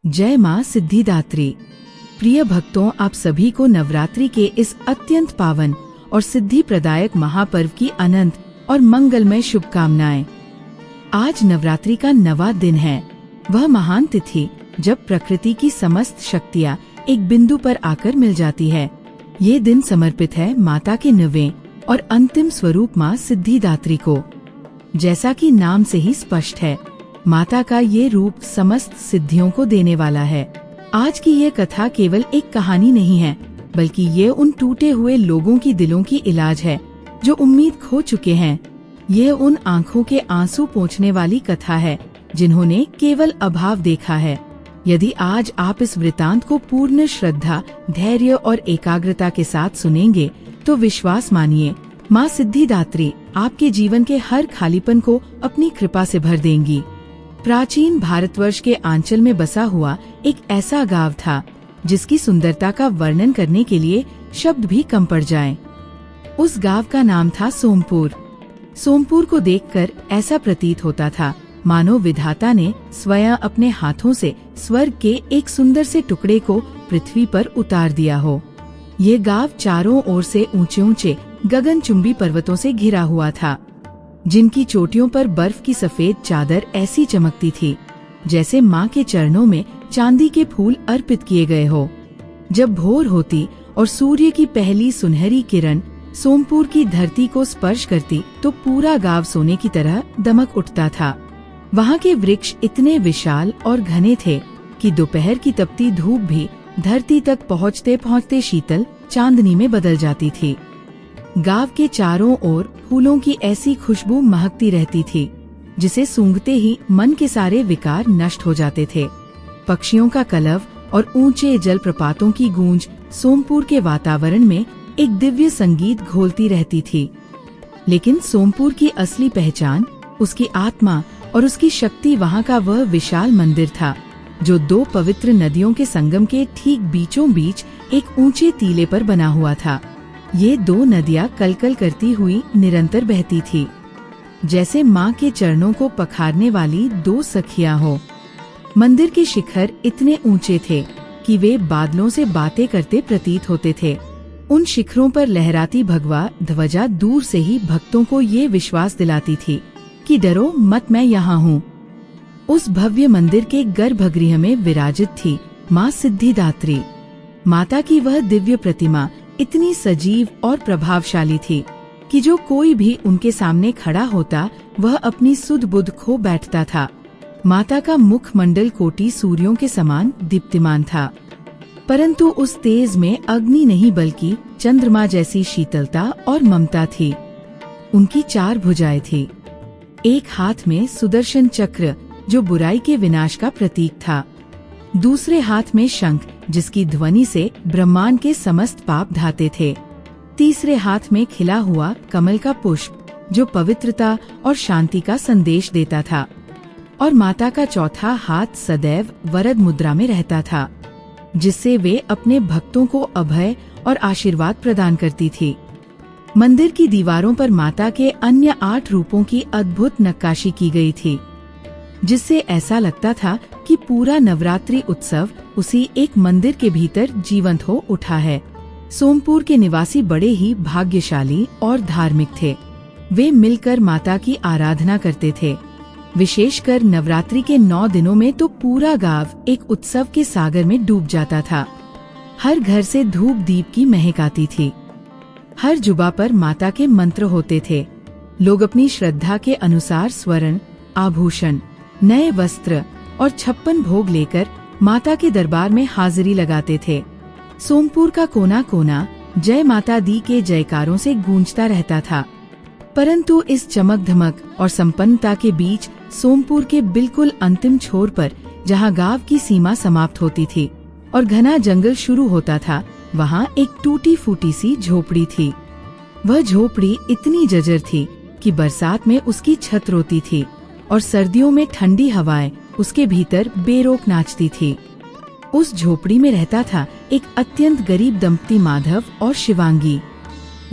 जय माँ सिद्धिदात्री। प्रिय भक्तों, आप सभी को नवरात्रि के इस अत्यंत पावन और सिद्धि प्रदायक महापर्व की अनंत और मंगलमय शुभकामनाएं। आज नवरात्रि का नवा दिन है, वह महान तिथि जब प्रकृति की समस्त शक्तियाँ एक बिंदु पर आकर मिल जाती है। ये दिन समर्पित है माता के नवें और अंतिम स्वरूप माँ सिद्धिदात्री को। जैसा कि नाम से ही स्पष्ट है, माता का ये रूप समस्त सिद्धियों को देने वाला है। आज की ये कथा केवल एक कहानी नहीं है, बल्कि ये उन टूटे हुए लोगों की दिलों की इलाज है जो उम्मीद खो चुके हैं। यह उन आंखों के आंसू पोंछने वाली कथा है जिन्होंने केवल अभाव देखा है। यदि आज आप इस वृतांत को पूर्ण श्रद्धा, धैर्य और एकाग्रता के साथ सुनेंगे, तो विश्वास मानिए, माँ सिद्धिदात्री आपके जीवन के हर खालीपन को अपनी कृपा से भर देंगी। प्राचीन भारतवर्ष के आंचल में बसा हुआ एक ऐसा गांव था जिसकी सुंदरता का वर्णन करने के लिए शब्द भी कम पड़ जाएं। उस गांव का नाम था सोमपुर। सोमपुर को देखकर ऐसा प्रतीत होता था मानो विधाता ने स्वयं अपने हाथों से स्वर्ग के एक सुंदर से टुकड़े को पृथ्वी पर उतार दिया हो। ये गांव चारों ओर से ऊंचे ऊंचे गगनचुंबी पर्वतों से घिरा हुआ था, जिनकी चोटियों पर बर्फ की सफेद चादर ऐसी चमकती थी जैसे माँ के चरणों में चांदी के फूल अर्पित किए गए हो। जब भोर होती और सूर्य की पहली सुनहरी किरण सोमपुर की धरती को स्पर्श करती, तो पूरा गांव सोने की तरह दमक उठता था। वहाँ के वृक्ष इतने विशाल और घने थे कि दोपहर की तपती धूप भी धरती तक पहुँचते पहुँचते शीतल चांदनी में बदल जाती थी। गांव के चारों ओर फूलों की ऐसी खुशबू महकती रहती थी जिसे सूंघते ही मन के सारे विकार नष्ट हो जाते थे। पक्षियों का कलरव और ऊंचे जलप्रपातों की गूंज सोमपुर के वातावरण में एक दिव्य संगीत घोलती रहती थी। लेकिन सोमपुर की असली पहचान, उसकी आत्मा और उसकी शक्ति वहाँ का वह विशाल मंदिर था जो दो पवित्र नदियों के संगम के ठीक बीचों बीच एक ऊंचे टीले पर बना हुआ था। ये दो नदियाँ कलकल करती हुई निरंतर बहती थी, जैसे माँ के चरणों को पखारने वाली दो सखियाँ हो। मंदिर के शिखर इतने ऊंचे थे कि वे बादलों से बातें करते प्रतीत होते थे। उन शिखरों पर लहराती भगवा ध्वजा दूर से ही भक्तों को ये विश्वास दिलाती थी कि डरो मत, मैं यहाँ हूँ। उस भव्य मंदिर के गर्भगृह में विराजित थी माँ सिद्धिदात्री। माता की वह दिव्य प्रतिमा इतनी सजीव और प्रभावशाली थी कि जो कोई भी उनके सामने खड़ा होता वह अपनी सुध बुध खो बैठता था। माता का मुखमंडल कोटि सूर्यों के समान दीप्तिमान था, परंतु उस तेज में अग्नि नहीं बल्कि चंद्रमा जैसी शीतलता और ममता थी। उनकी चार भुजाएं थी। एक हाथ में सुदर्शन चक्र जो बुराई के विनाश का प्रतीक था, दूसरे हाथ में शंख जिसकी ध्वनि से ब्रह्मांड के समस्त पाप धाते थे, तीसरे हाथ में खिला हुआ कमल का पुष्प जो पवित्रता और शांति का संदेश देता था, और माता का चौथा हाथ सदैव वरद मुद्रा में रहता था जिससे वे अपने भक्तों को अभय और आशीर्वाद प्रदान करती थी। मंदिर की दीवारों पर माता के अन्य 8 रूपों की अद्भुत नक्काशी की गई थी, जिससे ऐसा लगता था कि पूरा नवरात्रि उत्सव उसी एक मंदिर के भीतर जीवंत हो उठा है। सोमपुर के निवासी बड़े ही भाग्यशाली और धार्मिक थे। वे मिलकर माता की आराधना करते थे। विशेषकर नवरात्रि के 9 दिनों में तो पूरा गांव एक उत्सव के सागर में डूब जाता था। हर घर से धूप दीप की महक आती थी। हर जुबा पर माता के मंत्र होते थे। लोग अपनी श्रद्धा के अनुसार स्वर्ण, आभूषण, नए वस्त्र और 56 भोग लेकर माता के दरबार में हाजिरी लगाते थे। सोमपुर का कोना कोना जय माता दी के जयकारों से गूंजता रहता था। परंतु इस चमक धमक और संपन्नता के बीच सोमपुर के बिल्कुल अंतिम छोर पर, जहाँ गांव की सीमा समाप्त होती थी और घना जंगल शुरू होता था, वहाँ एक टूटी फूटी सी झोपड़ी थी। वह झोपड़ी इतनी जर्जर थी कि बरसात में उसकी छत रोती थी और सर्दियों में ठंडी हवाएं उसके भीतर बेरोक नाचती थी। उस झोपड़ी में रहता था एक अत्यंत गरीब दंपति, माधव और शिवांगी।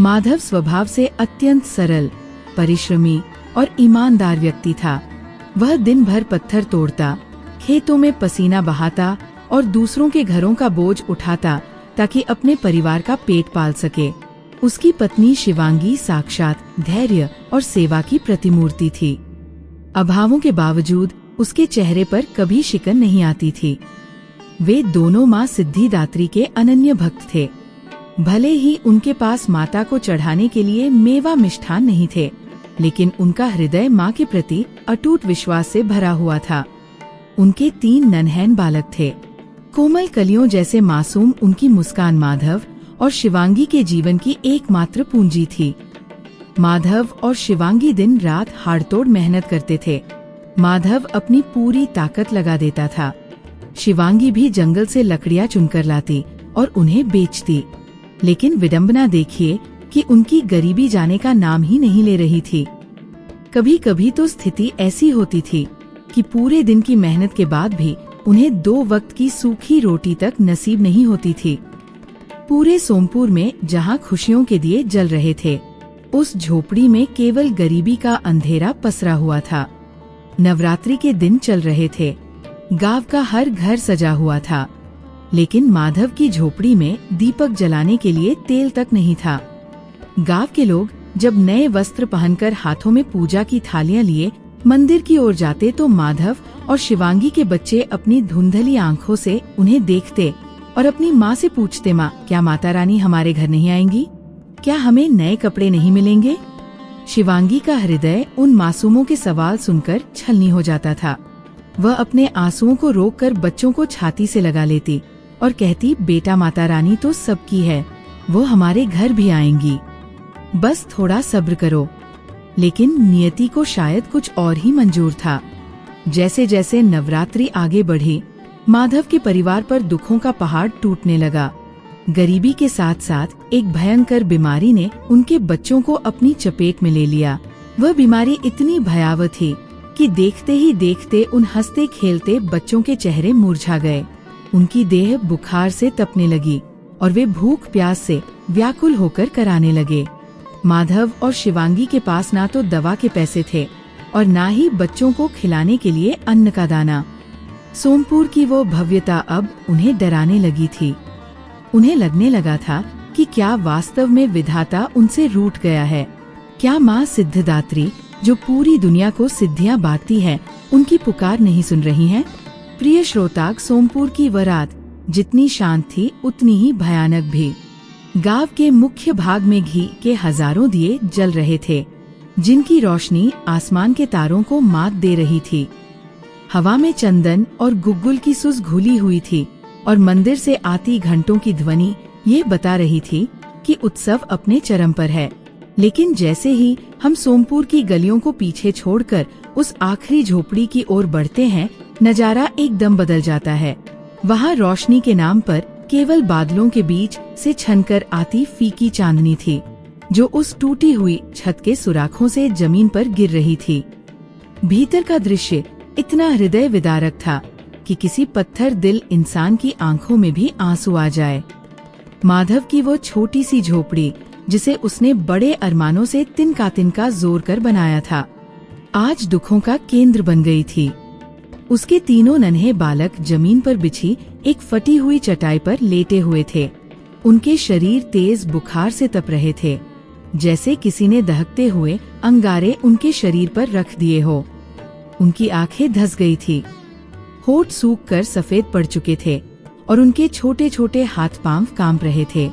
माधव स्वभाव से अत्यंत सरल, परिश्रमी और ईमानदार व्यक्ति था। वह दिन भर पत्थर तोड़ता, खेतों में पसीना बहाता और दूसरों के घरों का बोझ उठाता ताकि अपने परिवार का पेट पाल सके। उसकी पत्नी शिवांगी साक्षात धैर्य और सेवा की प्रतिमूर्ति थी। अभावों के बावजूद उसके चेहरे पर कभी शिकन नहीं आती थी। वे दोनों माँ सिद्धिदात्री के अनन्य भक्त थे। भले ही उनके पास माता को चढ़ाने के लिए मेवा मिष्ठान नहीं थे, लेकिन उनका हृदय माँ के प्रति अटूट विश्वास से भरा हुआ था। उनके 3 नन्हें बालक थे। कोमल कलियों जैसे मासूम उनकी मुस्कान माधव और शिवांगी के जीवन की एकमात्र पूंजी थी। माधव और शिवांगी दिन रात हाड़तोड़ मेहनत करते थे। माधव अपनी पूरी ताकत लगा देता था। शिवांगी भी जंगल से लकड़ियां चुनकर लाती और उन्हें बेचती। लेकिन विडंबना देखिए कि उनकी गरीबी जाने का नाम ही नहीं ले रही थी। कभी कभी तो स्थिति ऐसी होती थी कि पूरे दिन की मेहनत के बाद भी उन्हें 2 वक्त की सूखी रोटी तक नसीब नहीं होती थी। पूरे सोमपुर में जहाँ खुशियों के दिए जल रहे थे, उस झोपड़ी में केवल गरीबी का अंधेरा पसरा हुआ था। नवरात्रि के दिन चल रहे थे। गांव का हर घर सजा हुआ था, लेकिन माधव की झोपड़ी में दीपक जलाने के लिए तेल तक नहीं था। गांव के लोग जब नए वस्त्र पहनकर हाथों में पूजा की थालियां लिए मंदिर की ओर जाते तो माधव और शिवांगी के बच्चे अपनी धुंधली आंखों से उन्हें देखते और अपनी माँ से पूछते, माँ, क्या माता रानी हमारे घर नहीं आएंगी? क्या हमें नए कपड़े नहीं मिलेंगे? शिवांगी का हृदय उन मासूमों के सवाल सुनकर छलनी हो जाता था। वह अपने आंसुओं को रोककर बच्चों को छाती से लगा लेती और कहती, बेटा, माता रानी तो सबकी है, वो हमारे घर भी आएंगी, बस थोड़ा सब्र करो। लेकिन नियति को शायद कुछ और ही मंजूर था। जैसे जैसे नवरात्रि आगे बढ़ी, माधव के परिवार पर दुखों का पहाड़ टूटने लगा। गरीबी के साथ साथ एक भयंकर बीमारी ने उनके बच्चों को अपनी चपेट में ले लिया। वह बीमारी इतनी भयावह थी कि देखते ही देखते उन हंसते खेलते बच्चों के चेहरे मुरझा गए। उनकी देह बुखार से तपने लगी और वे भूख प्यास से व्याकुल होकर कराने लगे। माधव और शिवांगी के पास ना तो दवा के पैसे थे और ना ही बच्चों को खिलाने के लिए अन्न का दाना। सोमपुर की वो भव्यता अब उन्हें डराने लगी थी। उन्हें लगने लगा था कि क्या वास्तव में विधाता उनसे रूठ गया है? क्या माँ सिद्धिदात्री, जो पूरी दुनिया को सिद्धियाँ बांटती है, उनकी पुकार नहीं सुन रही हैं? प्रिय श्रोताग, सोमपुर की वह रात जितनी शांत थी उतनी ही भयानक भी। गांव के मुख्य भाग में घी के हजारों दिए जल रहे थे, जिनकी रोशनी आसमान के तारों को मात दे रही थी। हवा में चंदन और गुग्गुल की सुस घुली हुई थी और मंदिर से आती घंटों की ध्वनि ये बता रही थी कि उत्सव अपने चरम पर है। लेकिन जैसे ही हम सोमपुर की गलियों को पीछे छोड़कर उस आखिरी झोपड़ी की ओर बढ़ते हैं, नजारा एकदम बदल जाता है। वहाँ रोशनी के नाम पर केवल बादलों के बीच से छनकर आती फीकी चांदनी थी, जो उस टूटी हुई छत के सुराखों से जमीन पर गिर रही थी। भीतर का दृश्य इतना हृदय विदारक था कि किसी पत्थर दिल इंसान की आंखों में भी आंसू आ जाए। माधव की वो छोटी सी झोपड़ी, जिसे उसने बड़े अरमानों से तिनका जोर कर बनाया था, आज दुखों का केंद्र बन गई थी। उसके 3 नन्हे बालक जमीन पर बिछी एक फटी हुई चटाई पर लेटे हुए थे। उनके शरीर तेज बुखार से तप रहे थे, जैसे किसी ने दहकते हुए अंगारे उनके शरीर पर रख दिए हो। उनकी आंखें धंस गई थी, होठ सूख कर सफेद पड़ चुके थे और उनके छोटे छोटे हाथ पांव कांप रहे थे।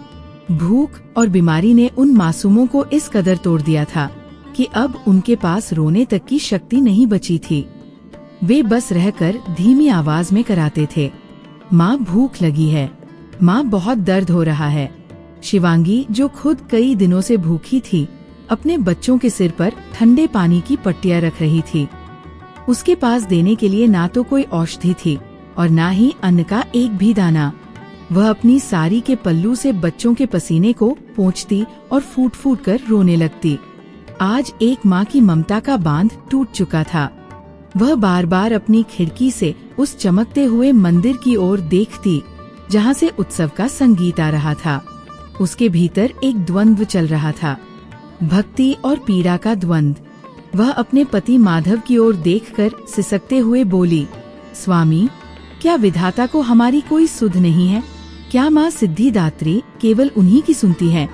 भूख और बीमारी ने उन मासूमों को इस कदर तोड़ दिया था कि अब उनके पास रोने तक की शक्ति नहीं बची थी। वे बस रहकर धीमी आवाज में कराते थे, माँ, भूख लगी है, माँ, बहुत दर्द हो रहा है। शिवांगी, जो खुद कई दिनों से भूखी थी, अपने बच्चों के सिर पर ठंडे पानी की पट्टियां रख रही थी। उसके पास देने के लिए ना तो कोई औषधि थी और ना ही अन्न का एक भी दाना। वह अपनी साड़ी के पल्लू से बच्चों के पसीने को पोंछती और फूट फूट कर रोने लगती। आज एक माँ की ममता का बांध टूट चुका था। वह बार बार अपनी खिड़की से उस चमकते हुए मंदिर की ओर देखती, जहाँ से उत्सव का संगीत आ रहा था। उसके भीतर एक द्वंद्व चल रहा था, भक्ति और पीड़ा का द्वंद्व। वह अपने पति माधव की ओर देखकर सिसकते हुए बोली, स्वामी, क्या विधाता को हमारी कोई सुध नहीं है? क्या माँ सिद्धिदात्री केवल उन्हीं की सुनती है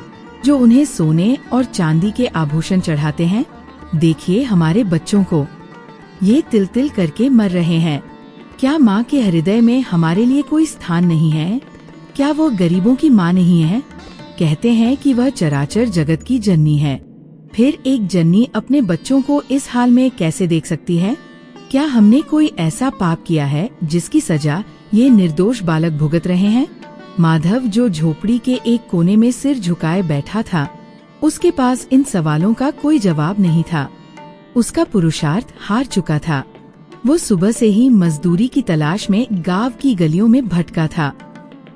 जो उन्हें सोने और चांदी के आभूषण चढ़ाते हैं? देखिए हमारे बच्चों को, ये तिल तिल करके मर रहे हैं। क्या माँ के हृदय में हमारे लिए कोई स्थान नहीं है? क्या वो गरीबों की माँ नहीं है? कहते हैं कि वह चराचर जगत की जननी है। फिर एक जननी अपने बच्चों को इस हाल में कैसे देख सकती है? क्या हमने कोई ऐसा पाप किया है जिसकी सजा ये निर्दोष बालक भुगत रहे हैं? माधव, जो झोपड़ी के एक कोने में सिर झुकाए बैठा था, उसके पास इन सवालों का कोई जवाब नहीं था। उसका पुरुषार्थ हार चुका था। वो सुबह से ही मजदूरी की तलाश में गांव की गलियों में भटका था।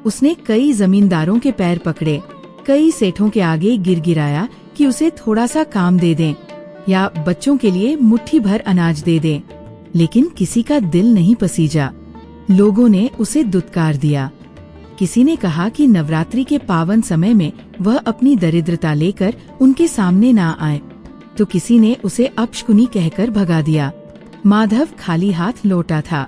उसने कई जमींदारों के पैर पकड़े, कई सेठों के आगे गिड़गिड़ाया कि उसे थोड़ा सा काम दे दें या बच्चों के लिए मुट्ठी भर अनाज दे दें, लेकिन किसी का दिल नहीं पसीजा। लोगों ने उसे दुत्कार दिया। किसी ने कहा कि नवरात्रि के पावन समय में वह अपनी दरिद्रता लेकर उनके सामने ना आए, तो किसी ने उसे अपशकुनी कहकर भगा दिया। माधव खाली हाथ लौटा था।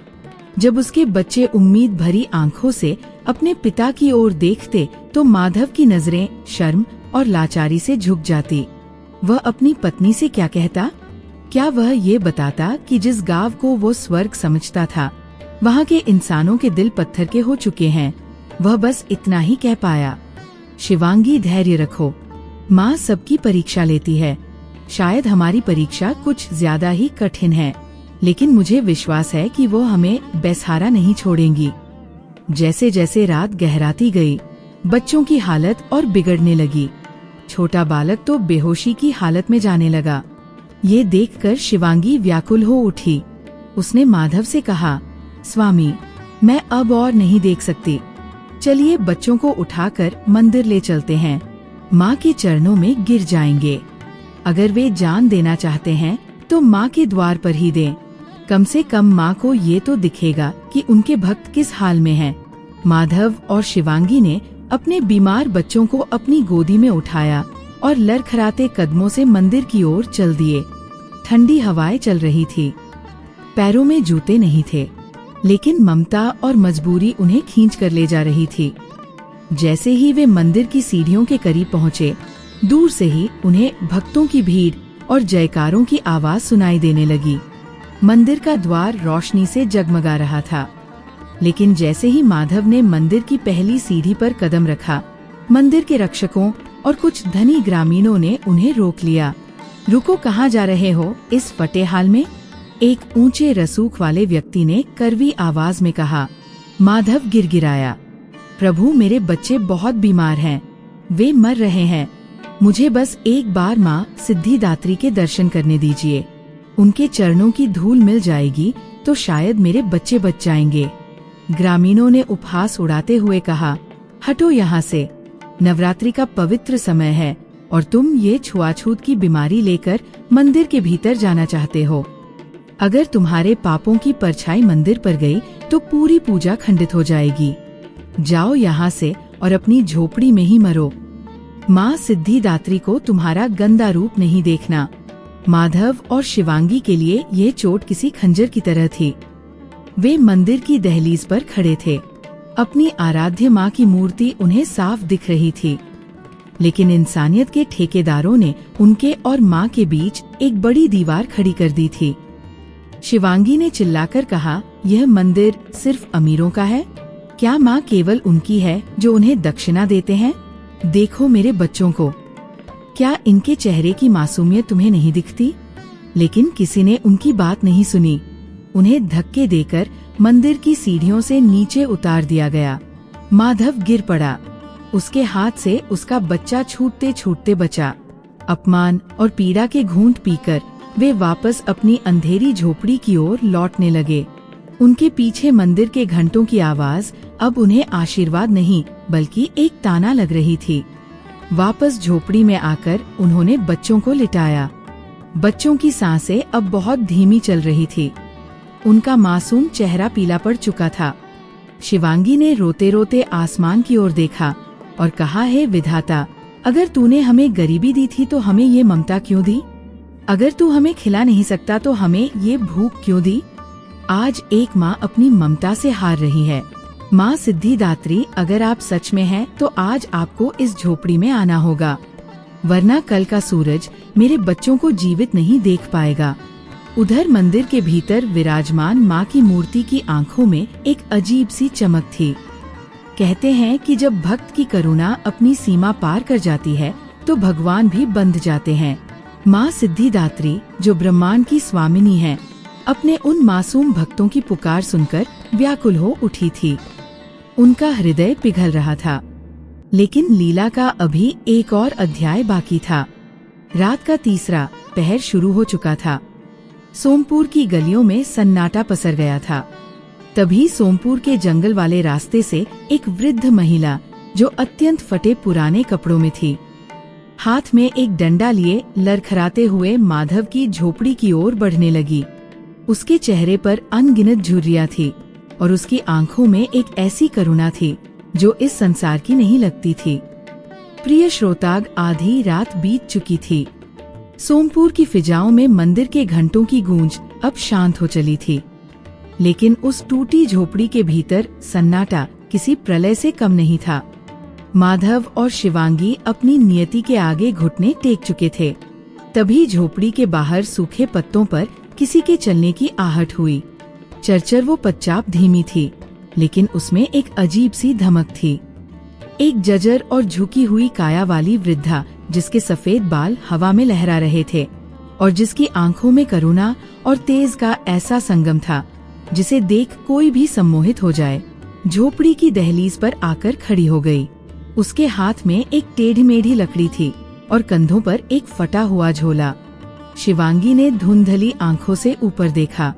जब उसके बच्चे उम्मीद भरी आंखों से अपने पिता की ओर देखते तो माधव की नजरें शर्म और लाचारी से झुक जाती। वह अपनी पत्नी से क्या कहता? क्या वह ये बताता कि जिस गांव को वो स्वर्ग समझता था, वहाँ के इंसानों के दिल पत्थर के हो चुके हैं? वह बस इतना ही कह पाया, शिवांगी धैर्य रखो, माँ सबकी परीक्षा लेती है। शायद हमारी परीक्षा कुछ ज्यादा ही कठिन है, लेकिन मुझे विश्वास है कि वो हमें बेसहारा नहीं छोड़ेंगी। जैसे जैसे रात गहराती गई, बच्चों की हालत और बिगड़ने लगी। छोटा बालक तो बेहोशी की हालत में जाने लगा। ये देखकर शिवांगी व्याकुल हो उठी। उसने माधव से कहा, स्वामी, मैं अब और नहीं देख सकती। चलिए बच्चों को उठाकर मंदिर ले चलते हैं। माँ के चरणों में गिर जाएंगे। अगर वे जान देना चाहते हैं तो माँ के द्वार पर ही दें। कम से कम माँ को ये तो दिखेगा कि उनके भक्त किस हाल में हैं। माधव और शिवांगी ने अपने बीमार बच्चों को अपनी गोदी में उठाया और लड़खड़ाते कदमों से मंदिर की ओर चल दिए। ठंडी हवाएं चल रही थी। पैरों में जूते नहीं थे, लेकिन ममता और मजबूरी उन्हें खींच कर ले जा रही थी। जैसे ही वे मंदिर की सीढ़ियों के करीब पहुँचे, दूर से ही उन्हें भक्तों की भीड़ और जयकारों की आवाज सुनाई देने लगी। मंदिर का द्वार रोशनी से जगमगा रहा था, लेकिन जैसे ही माधव ने मंदिर की पहली सीढ़ी पर कदम रखा, मंदिर के रक्षकों और कुछ धनी ग्रामीणों ने उन्हें रोक लिया। रुको, कहाँ जा रहे हो इस फटे हाल में? एक ऊंचे रसूख वाले व्यक्ति ने कड़वी आवाज में कहा। माधव गिड़गिड़ाया, प्रभु, मेरे बच्चे बहुत बीमार हैं, वे मर रहे हैं। मुझे बस एक बार माँ सिद्धिदात्री के दर्शन करने दीजिए। उनके चरणों की धूल मिल जाएगी तो शायद मेरे बच्चे बच जाएंगे। ग्रामीणों ने उपहास उड़ाते हुए कहा, हटो यहाँ से, नवरात्रि का पवित्र समय है और तुम ये छुआछूत की बीमारी लेकर मंदिर के भीतर जाना चाहते हो। अगर तुम्हारे पापों की परछाई मंदिर पर गई तो पूरी पूजा खंडित हो जाएगी। जाओ यहाँ से और अपनी झोपड़ी में ही मरो। माँ सिद्धिदात्री को तुम्हारा गंदा रूप नहीं देखना। माधव और शिवांगी के लिए ये चोट किसी खंजर की तरह थी। वे मंदिर की दहलीज पर खड़े थे। अपनी आराध्य माँ की मूर्ति उन्हें साफ दिख रही थी, लेकिन इंसानियत के ठेकेदारों ने उनके और माँ के बीच एक बड़ी दीवार खड़ी कर दी थी। शिवांगी ने चिल्लाकर कहा, यह मंदिर सिर्फ अमीरों का है? क्या माँ केवल उनकी है जो उन्हें दक्षिणा देते हैं? देखो मेरे बच्चों को, क्या इनके चेहरे की मासूमियत तुम्हें नहीं दिखती? लेकिन किसी ने उनकी बात नहीं सुनी। उन्हें धक्के देकर मंदिर की सीढ़ियों से नीचे उतार दिया गया। माधव गिर पड़ा। उसके हाथ से उसका बच्चा छूटते छूटते बचा। अपमान और पीड़ा के घूंट पीकर वे वापस अपनी अंधेरी झोपड़ी की ओर लौटने लगे। उनके पीछे मंदिर के घंटों की आवाज अब उन्हें आशीर्वाद नहीं बल्कि एक ताना लग रही थी। वापस झोपड़ी में आकर उन्होंने बच्चों को लिटाया। बच्चों की सांसें अब बहुत धीमी चल रही थी। उनका मासूम चेहरा पीला पड़ चुका था। शिवांगी ने रोते रोते आसमान की ओर देखा और कहा, हे विधाता, अगर तूने हमें गरीबी दी थी तो हमें ये ममता क्यों दी? अगर तू हमें खिला नहीं सकता तो हमें ये भूख क्यों दी? आज एक माँ अपनी ममता से हार रही है। माँ सिद्धिदात्री, अगर आप सच में हैं तो आज आपको इस झोपड़ी में आना होगा, वरना कल का सूरज मेरे बच्चों को जीवित नहीं देख पाएगा। उधर मंदिर के भीतर विराजमान माँ की मूर्ति की आंखों में एक अजीब सी चमक थी। कहते हैं कि जब भक्त की करुणा अपनी सीमा पार कर जाती है तो भगवान भी बंध जाते हैं। माँ सिद्धिदात्री, जो ब्रह्मांड की स्वामिनी है, अपने उन मासूम भक्तों की पुकार सुनकर व्याकुल हो उठी थी। उनका हृदय पिघल रहा था, लेकिन लीला का अभी एक और अध्याय बाकी था। रात का तीसरा पहर शुरू हो चुका था। सोमपुर की गलियों में सन्नाटा पसर गया था। तभी सोमपुर के जंगल वाले रास्ते से एक वृद्ध महिला, जो अत्यंत फटे पुराने कपड़ों में थी, हाथ में एक डंडा लिए लड़खड़ाते हुए माधव की झोपड़ी की ओर बढ़ने लगी। उसके चेहरे पर अनगिनत झुर्रियां थी और उसकी आंखों में एक ऐसी करुणा थी जो इस संसार की नहीं लगती थी। प्रिय श्रोताग, आधी रात बीत चुकी थी। सोमपुर की फिजाओं में मंदिर के घंटों की गूंज अब शांत हो चली थी, लेकिन उस टूटी झोपड़ी के भीतर सन्नाटा किसी प्रलय से कम नहीं था। माधव और शिवांगी अपनी नियति के आगे घुटने टेक चुके थे। तभी झोपड़ी के बाहर सूखे पत्तों पर किसी के चलने की आहट हुई। चरचर वो पच्चाप धीमी थी, लेकिन उसमें एक अजीब सी धमक थी। एक जजर और झुकी हुई काया वाली वृद्धा, जिसके सफेद बाल हवा में लहरा रहे थे और जिसकी आंखों में करुणा और तेज का ऐसा संगम था जिसे देख कोई भी सम्मोहित हो जाए, झोपड़ी की दहलीज पर आकर खड़ी हो गई। उसके हाथ में एक टेढ़ी मेढ़ी लकड़ी थी और कंधों पर एक फटा हुआ झोला। शिवांगी ने धुंधली आंखों से ऊपर देखा।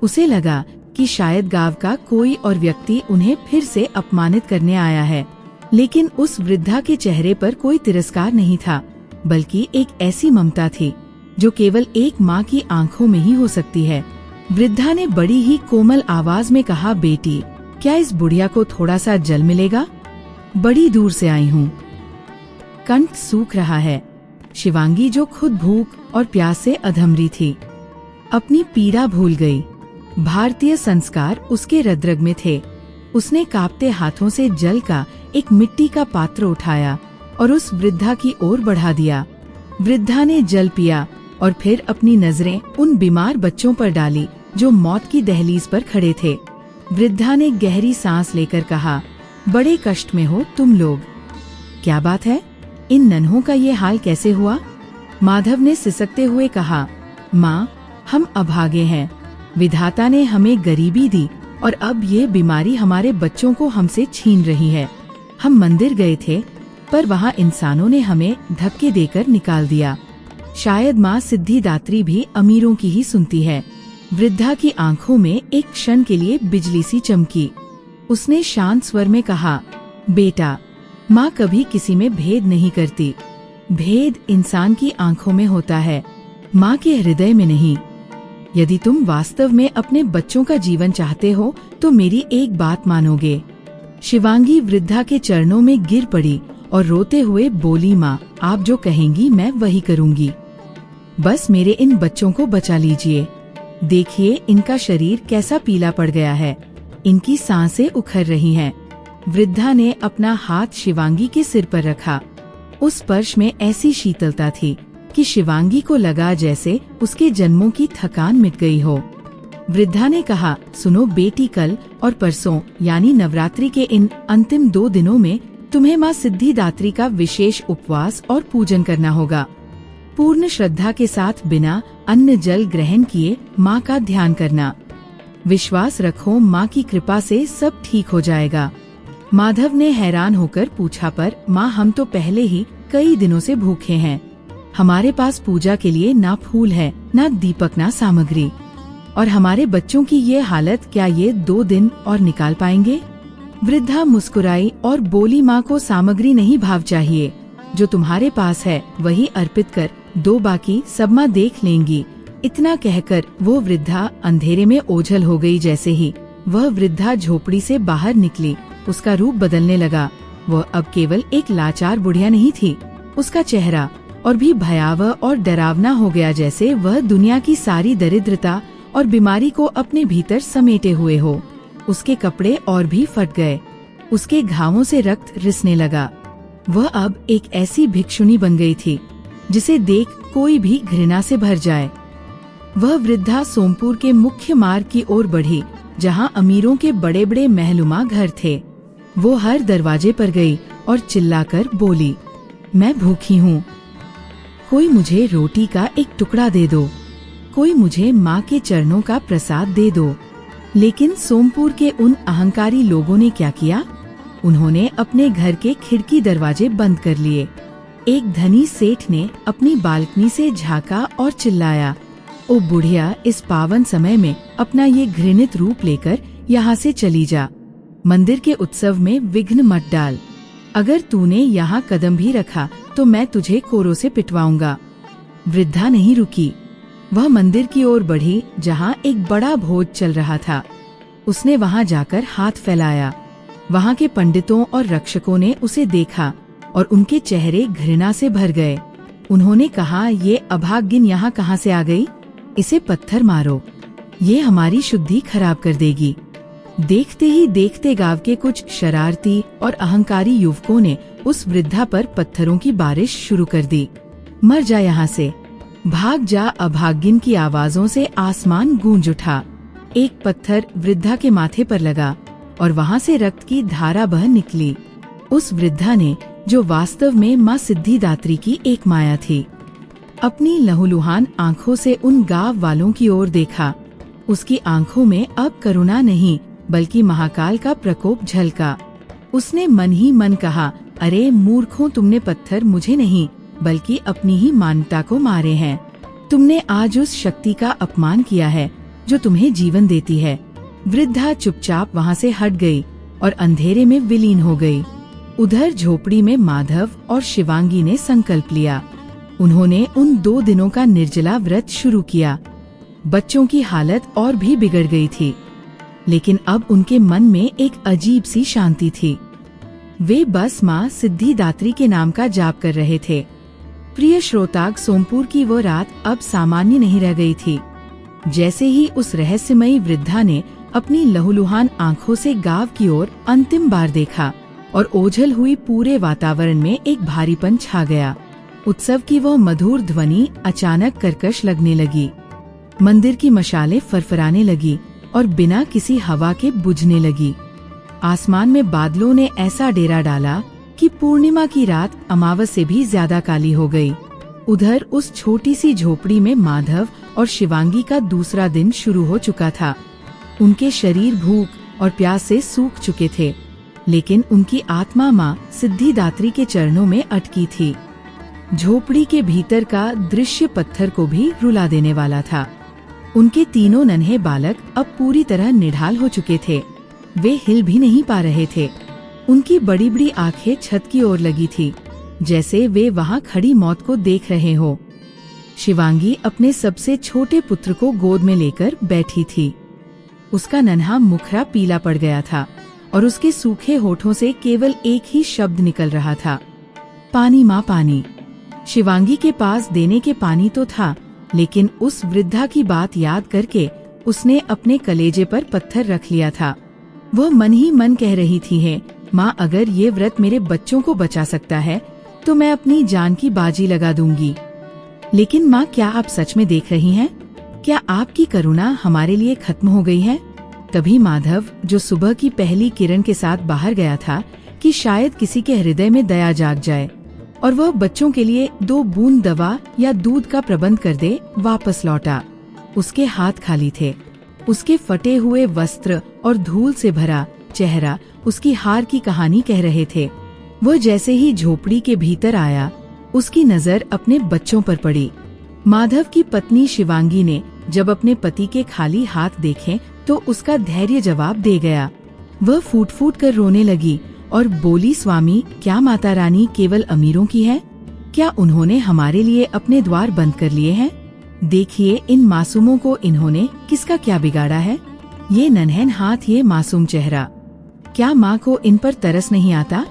उसे लगा कि शायद गांव का कोई और व्यक्ति उन्हें फिर से अपमानित करने आया है, लेकिन उस वृद्धा के चेहरे पर कोई तिरस्कार नहीं था, बल्कि एक ऐसी ममता थी जो केवल एक माँ की आंखों में ही हो सकती है। वृद्धा ने बड़ी ही कोमल आवाज में कहा, बेटी, क्या इस बुढ़िया को थोड़ा सा जल मिलेगा? बड़ी दूर से आई हूँ, कंठ सूख रहा है। शिवांगी, जो खुद भूख और प्यास से अधमरी थी, अपनी पीड़ा भूल गई। भारतीय संस्कार उसके रग-रग में थे। उसने कांपते हाथों से जल का एक मिट्टी का पात्र उठाया और उस वृद्धा की ओर बढ़ा दिया। वृद्धा ने जल पिया और फिर अपनी नजरें उन बीमार बच्चों पर डाली जो मौत की दहलीज पर खड़े थे। वृद्धा ने गहरी सांस लेकर कहा, बड़े कष्ट में हो तुम लोग। क्या बात है, इन नन्हों का ये हाल कैसे हुआ? माधव ने सिसकते हुए कहा, माँ, हम अभागे हैं। विधाता ने हमें गरीबी दी और अब ये बीमारी हमारे बच्चों को हमसे छीन रही है। हम मंदिर गए थे, पर वहाँ इंसानों ने हमें धक्के देकर निकाल दिया। शायद माँ सिद्धिदात्री भी अमीरों की ही सुनती है। वृद्धा की आंखों में एक क्षण के लिए बिजली सी चमकी। उसने शांत स्वर में कहा, बेटा, माँ कभी किसी में भेद नहीं करती। भेद इंसान की आंखों में होता है, माँ के हृदय में नहीं। यदि तुम वास्तव में अपने बच्चों का जीवन चाहते हो तो मेरी एक बात मानोगे। शिवांगी वृद्धा के चरणों में गिर पड़ी और रोते हुए बोली, माँ, आप जो कहेंगी मैं वही करूँगी। बस मेरे इन बच्चों को बचा लीजिए। देखिए इनका शरीर कैसा पीला पड़ गया है, इनकी सांसें उखड़ रही हैं। वृद्धा ने अपना हाथ शिवांगी के सिर पर रखा। उस स्पर्श में ऐसी शीतलता थी कि शिवांगी को लगा जैसे उसके जन्मों की थकान मिट गई हो। वृद्धा ने कहा, सुनो बेटी, कल और परसों यानी नवरात्रि के इन अंतिम 2 दिनों में तुम्हें माँ सिद्धिदात्री का विशेष उपवास और पूजन करना होगा। पूर्ण श्रद्धा के साथ बिना अन्न जल ग्रहण किए माँ का ध्यान करना। विश्वास रखो, माँ की कृपा से सब ठीक हो जाएगा। माधव ने हैरान होकर पूछा, पर माँ, हम तो पहले ही कई दिनों से भूखे हैं। हमारे पास पूजा के लिए ना फूल है, ना दीपक, ना सामग्री, और हमारे बच्चों की ये हालत, क्या ये 2 दिन और निकाल पाएंगे? वृद्धा मुस्कुराई और बोली, माँ को सामग्री नहीं भाव चाहिए, जो तुम्हारे पास है वही अर्पित कर दो, बाकी सब माँ देख लेंगी। इतना कहकर वो वृद्धा अंधेरे में ओझल हो गई। जैसे ही वह वृद्धा झोपड़ी से बाहर निकली, उसका रूप बदलने लगा। वह अब केवल एक लाचार बुढ़िया नहीं थी, उसका चेहरा और भी भयावह और डरावना हो गया, जैसे वह दुनिया की सारी दरिद्रता और बीमारी को अपने भीतर समेटे हुए हो। उसके कपड़े और भी फट गए, उसके घावों से रक्त रिसने लगा। वह अब एक ऐसी भिक्षुणी बन गई थी जिसे देख कोई भी घृणा से भर जाए। वह वृद्धा सोमपुर के मुख्य मार्ग की ओर बढ़ी, जहां अमीरों के बड़े बड़े महलुमा घर थे। वो हर दरवाजे पर गई और चिल्लाकर बोली, मैं भूखी हूँ, कोई मुझे रोटी का एक टुकड़ा दे दो, कोई मुझे माँ के चरणों का प्रसाद दे दो। लेकिन सोमपुर के उन अहंकारी लोगों ने क्या किया? उन्होंने अपने घर के खिड़की दरवाजे बंद कर लिए। एक धनी सेठ ने अपनी बालकनी से झांका और चिल्लाया, ओ बुढ़िया, इस पावन समय में अपना ये घृणित रूप लेकर यहाँ से चली जा। मंदिर के उत्सव में विघ्न मत डाल। अगर तूने यहाँ कदम भी रखा तो मैं तुझे कोरों से पिटवाऊंगा। वृद्धा नहीं रुकी। वह मंदिर की ओर बढ़ी, जहाँ एक बड़ा भोज चल रहा था। उसने वहाँ जाकर हाथ फैलाया। वहाँ के पंडितों और रक्षकों ने उसे देखा और उनके चेहरे घृणा से भर गए। उन्होंने कहा, ये अभागिन यहाँ कहाँ से आ गई? इसे पत्थर मारो, ये हमारी शुद्धि खराब कर देगी। देखते ही देखते गांव के कुछ शरारती और अहंकारी युवकों ने उस वृद्धा पर पत्थरों की बारिश शुरू कर दी। मर जा यहाँ से, भाग जा। अभागिन की आवाजों से आसमान गूंज उठा। एक पत्थर वृद्धा के माथे पर लगा और वहाँ से रक्त की धारा बह निकली। उस वृद्धा ने, जो वास्तव में माँ सिद्धिदात्री की एक माया थी, अपनी लहूलुहान आंखों से उन गांव वालों की ओर देखा। उसकी आंखों में अब करुणा नहीं बल्कि महाकाल का प्रकोप झलका। उसने मन ही मन कहा, अरे मूर्खों, तुमने पत्थर मुझे नहीं बल्कि अपनी ही मानवता को मारे हैं। तुमने आज उस शक्ति का अपमान किया है जो तुम्हें जीवन देती है। वृद्धा चुपचाप वहाँ से हट गई और अंधेरे में विलीन हो गई। उधर झोपड़ी में माधव और शिवांगी ने संकल्प लिया। उन्होंने उन 2 दिनों का निर्जला व्रत शुरू किया। बच्चों की हालत और भी बिगड़ गई थी, लेकिन अब उनके मन में एक अजीब सी शांति थी। वे बस माँ सिद्धिदात्री के नाम का जाप कर रहे थे। प्रिय श्रोताग, सोमपुर की वो रात अब सामान्य नहीं रह गई थी। जैसे ही उस रहस्यमयी वृद्धा ने अपनी लहूलुहान आंखों से गांव की ओर अंतिम बार देखा और ओझल हुई पूरे वातावरण में एक भारीपन छा गया। उत्सव की वो मधुर ध्वनि अचानक कर्कश लगने लगी। मंदिर की मशालें फरफराने लगी और बिना किसी हवा के बुझने लगी। आसमान में बादलों ने ऐसा डेरा डाला कि पूर्णिमा की रात अमावस से भी ज्यादा काली हो गई। उधर उस छोटी सी झोपड़ी में माधव और शिवांगी का दूसरा दिन शुरू हो चुका था। उनके शरीर भूख और प्यास से सूख चुके थे, लेकिन उनकी आत्मा माँ सिद्धिदात्री के चरणों में अटकी थी। झोपड़ी के भीतर का दृश्य पत्थर को भी रुला देने वाला था। उनके तीनों नन्हे बालक अब पूरी तरह निढाल हो चुके थे। वे हिल भी नहीं पा रहे थे। उनकी बड़ी बड़ी आंखें छत की ओर लगी थी, जैसे वे वहाँ खड़ी मौत को देख रहे हो। शिवांगी अपने सबसे छोटे पुत्र को गोद में लेकर बैठी थी। उसका नन्हा मुखड़ा पीला पड़ गया था और उसके सूखे होठों से केवल एक ही शब्द निकल रहा था, पानी माँ पानी। शिवांगी के पास देने के पानी तो था, लेकिन उस वृद्धा की बात याद करके उसने अपने कलेजे पर पत्थर रख लिया था। वह मन ही मन कह रही थी, है माँ, अगर ये व्रत मेरे बच्चों को बचा सकता है तो मैं अपनी जान की बाजी लगा दूंगी। लेकिन माँ, क्या आप सच में देख रही हैं? क्या आपकी करुणा हमारे लिए खत्म हो गई है? तभी माधव, जो सुबह की पहली किरण के साथ बाहर गया था कि शायद किसी के हृदय में दया जाग जाए और वह बच्चों के लिए 2 बूंद दवा या दूध का प्रबंध कर दे, वापस लौटा। उसके हाथ खाली थे। उसके फटे हुए वस्त्र और धूल से भरा चेहरा उसकी हार की कहानी कह रहे थे। वह जैसे ही झोपड़ी के भीतर आया, उसकी नजर अपने बच्चों पर पड़ी। माधव की पत्नी शिवांगी ने जब अपने पति के खाली हाथ देखे तो उसका धैर्य जवाब दे गया। वह फूट फूट कर रोने लगी और बोली, स्वामी, क्या माता रानी केवल अमीरों की है? क्या उन्होंने हमारे लिए अपने द्वार बंद कर लिए हैं? देखिए इन मासूमों को, इन्होंने किसका क्या बिगाड़ा है? ये नन्हें हाथ, ये मासूम चेहरा। क्या माँ को इन पर तरस नहीं आता?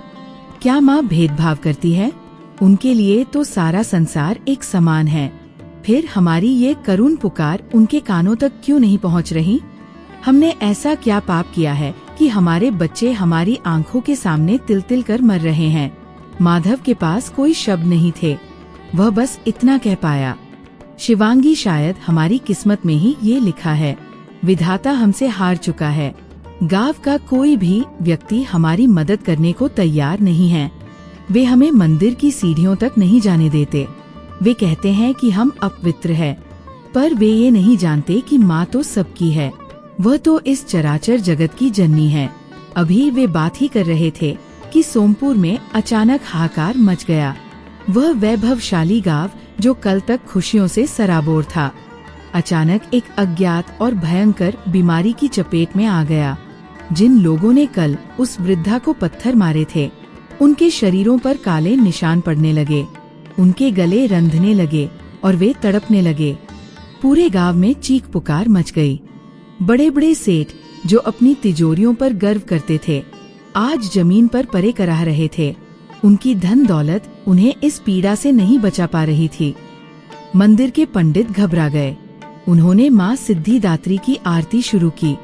क्या माँ भेदभाव करती है? उनके लिए तो सारा संसार एक समान है। फिर हमारी ये करुण पुकार उनके कानों तक क्यों नहीं पहुंच रही? हमने ऐसा क्या पाप किया है कि हमारे बच्चे हमारी आंखों के सामने तिल तिल कर मर रहे हैं? माधव के पास कोई शब्द नहीं थे, वह बस इतना कह पाया, शिवांगी, शायद हमारी किस्मत में ही ये लिखा है, विधाता हमसे हार चुका है। गांव का कोई भी व्यक्ति हमारी मदद करने को तैयार नहीं है। वे हमें मंदिर की सीढ़ियों तक नहीं जाने देते। वे कहते हैं कि हम अपवित्र हैं, पर वे ये नहीं जानते कि माँ तो सबकी है, वह तो इस चराचर जगत की जननी है। अभी वे बात ही कर रहे थे कि सोमपुर में अचानक हाहाकार मच गया। वह वैभवशाली गांव जो कल तक खुशियों से सराबोर था, अचानक एक अज्ञात और भयंकर बीमारी की चपेट में आ गया। जिन लोगों ने कल उस वृद्धा को पत्थर मारे थे, उनके शरीरों पर काले निशान पड़ने लगे, उनके गले रंधने लगे और वे तड़पने लगे। पूरे गांव में चीख पुकार मच गई। बड़े बड़े सेठ जो अपनी तिजोरियों पर गर्व करते थे, आज जमीन पर परे कराह रहे थे। उनकी धन दौलत उन्हें इस पीड़ा से नहीं बचा पा रही थी। मंदिर के पंडित घबरा गए। उन्होंने माँ सिद्धिदात्री की आरती शुरू की,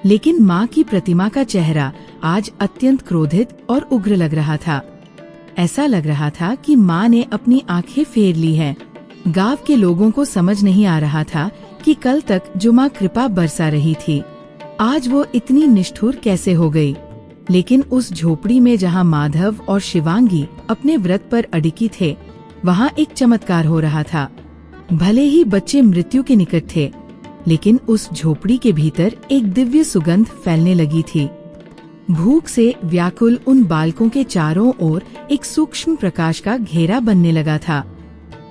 लेकिन माँ की प्रतिमा का चेहरा आज अत्यंत क्रोधित और उग्र लग रहा था। ऐसा लग रहा था कि माँ ने अपनी आंखें फेर ली हैं। गांव के लोगों को समझ नहीं आ रहा था कि कल तक जो माँ कृपा बरसा रही थी, आज वो इतनी निष्ठुर कैसे हो गई। लेकिन उस झोपड़ी में जहाँ माधव और शिवांगी अपने व्रत पर अडिकी थे, वहाँ एक चमत्कार हो रहा था। भले ही बच्चे मृत्यु के निकट थे, लेकिन उस झोपड़ी के भीतर एक दिव्य सुगंध फैलने लगी थी। भूख से व्याकुल उन बालकों के चारों ओर एक सूक्ष्म प्रकाश का घेरा बनने लगा था।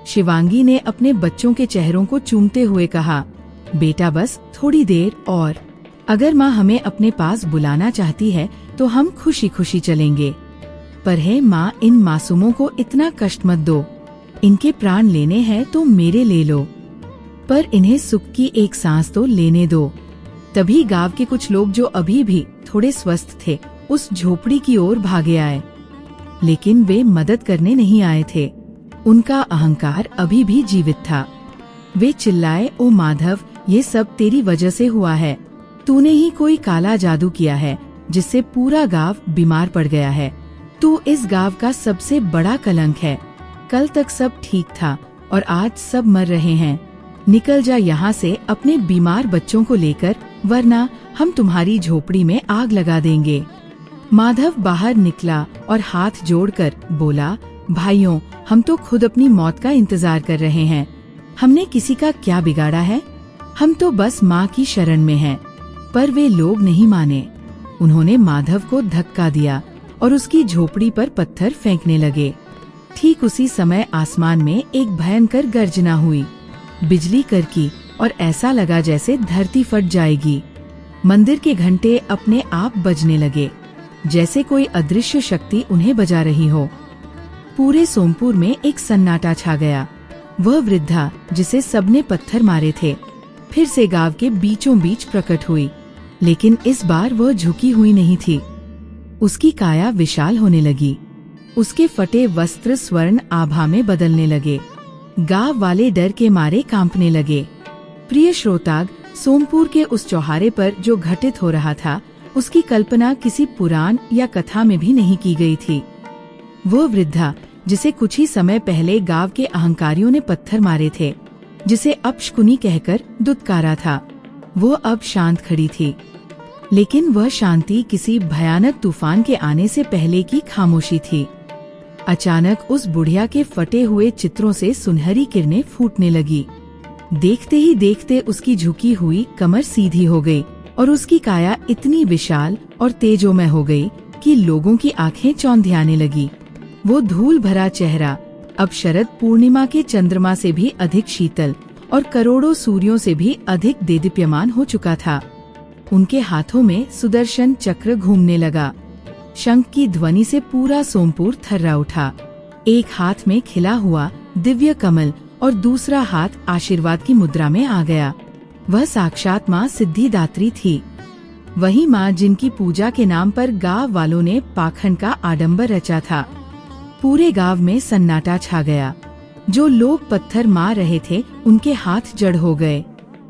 शिवांगी ने अपने बच्चों के चेहरों को चूमते हुए कहा, बेटा बस थोड़ी देर और, अगर माँ हमें अपने पास बुलाना चाहती है तो हम खुशी खुशी चलेंगे। पर है माँ, इन मासूमों को इतना कष्ट मत दो। इनके प्राण लेने हैं तो मेरे ले लो, पर इन्हें सुख की एक सांस तो लेने दो। तभी गांव के कुछ लोग जो अभी भी थोड़े स्वस्थ थे, उस झोपड़ी की ओर भागे आए। लेकिन वे मदद करने नहीं आए थे। उनका अहंकार अभी भी जीवित था। वे चिल्लाए, ओ माधव, ये सब तेरी वजह से हुआ है। तूने ही कोई काला जादू किया है जिससे पूरा गांव बीमार पड़ गया है। तू इस गांव का सबसे बड़ा कलंक है। कल तक सब ठीक था और आज सब मर रहे हैं। निकल जा यहाँ से अपने बीमार बच्चों को लेकर, वरना हम तुम्हारी झोपड़ी में आग लगा देंगे। माधव बाहर निकला और हाथ जोड़कर बोला, भाइयों, हम तो खुद अपनी मौत का इंतजार कर रहे हैं। हमने किसी का क्या बिगाड़ा है? हम तो बस माँ की शरण में हैं। पर वे लोग नहीं माने। उन्होंने माधव को धक्का दिया और उसकी झोपड़ी पर पत्थर फेंकने लगे। ठीक उसी समय आसमान में एक भयंकर गर्जना हुई, बिजली कड़की और ऐसा लगा जैसे धरती फट जाएगी। मंदिर के घंटे अपने आप बजने लगे, जैसे कोई अदृश्य शक्ति उन्हें बजा रही हो। पूरे सोमपुर में एक सन्नाटा छा गया। वह वृद्धा जिसे सबने पत्थर मारे थे, फिर से गांव के बीचों बीच प्रकट हुई, लेकिन इस बार वह झुकी हुई नहीं थी। उसकी काया विशाल होने लगी। उसके फटे वस्त्र स्वर्ण आभा में बदलने लगे। गांव वाले डर के मारे कांपने लगे। प्रिय श्रोताग, सोमपुर के उस चौहारे पर जो घटित हो रहा था, उसकी कल्पना किसी पुराण या कथा में भी नहीं की गई थी। वह वृद्धा जिसे कुछ ही समय पहले गांव के अहंकारियों ने पत्थर मारे थे, जिसे अपशकुनी कहकर दुत्कारा था, वो अब शांत खड़ी थी। लेकिन वह शांति किसी भयानक तूफान के आने से पहले की खामोशी थी। अचानक उस बुढ़िया के फटे हुए चित्रों से सुनहरी किरणें फूटने लगी। देखते ही देखते उसकी झुकी हुई कमर सीधी हो गई और उसकी काया इतनी विशाल और तेजोमय हो गई कि लोगों की आंखें चौंधियाने लगी। वो धूल भरा चेहरा अब शरद पूर्णिमा के चंद्रमा से भी अधिक शीतल और करोड़ों सूर्यों से भी अधिक देदीप्यमान हो चुका था। उनके हाथों में सुदर्शन चक्र घूमने लगा। शंख की ध्वनि से पूरा सोमपुर थर्रा उठा। एक हाथ में खिला हुआ दिव्य कमल और दूसरा हाथ आशीर्वाद की मुद्रा में आ गया। वह साक्षात माँ सिद्धिदात्री थी, वही माँ जिनकी पूजा के नाम पर गांव वालों ने पाखंड का आडंबर रचा था। पूरे गांव में सन्नाटा छा गया। जो लोग पत्थर मार रहे थे उनके हाथ जड़ हो गए,